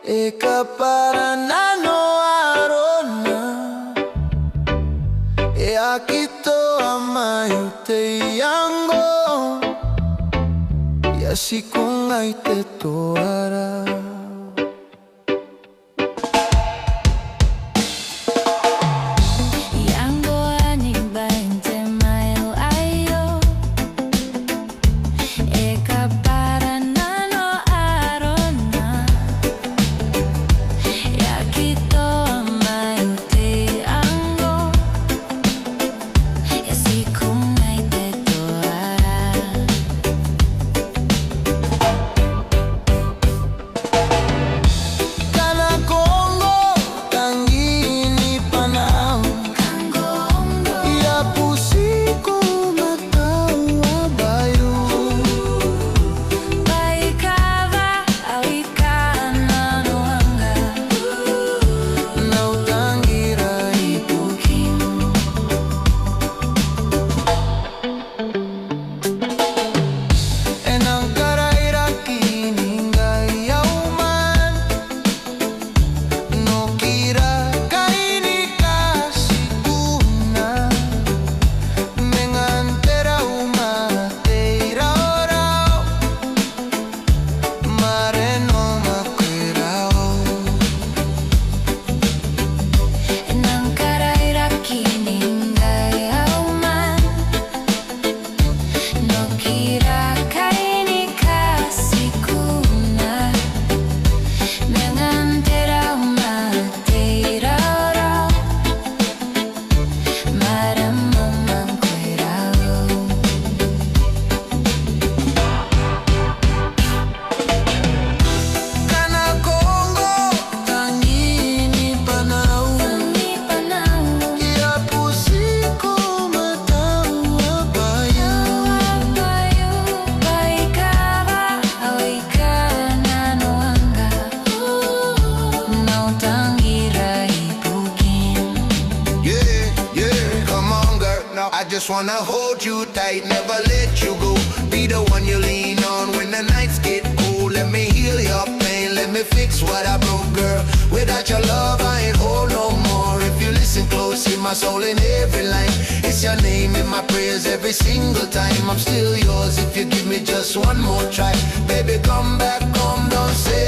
Eka para nano arona E akito Maeu te Iangoan Ya siku ngai te toara Iangoan ni Bvain te Maeu ayo Eka para nano arona Ya kito Maeu te Iangoan Ya siku ngai te toara Kana Kongo tangini panau Ya pusiko matau abayu Baikava awikana noanga Na utangira ipukin Enang karaira kini ngai yauman No kira kaini kasikuna Mengantera umateira orao Mareno maquerao Nang karaira kini ngai auman No kira kaini kasikuna Mengantera umateira orao Maramo manquerao Kana Kongo tangini panau Ni panau Ya pusiko matau abayu Abayu baikava awikana noanga Na utangira ipukin Yeah, come on girl, now I just wanna hold you tight, never let you go. Be the one you lean on when the nights get cold. Let me heal your pain, let me fix what I broke, girl. Without your love, I ain't whole no more. If you listen close, see my soul in every line. It's your name in my prayers every single time. I'm still yours if you give me just one more try. Baby, come back, come, don't say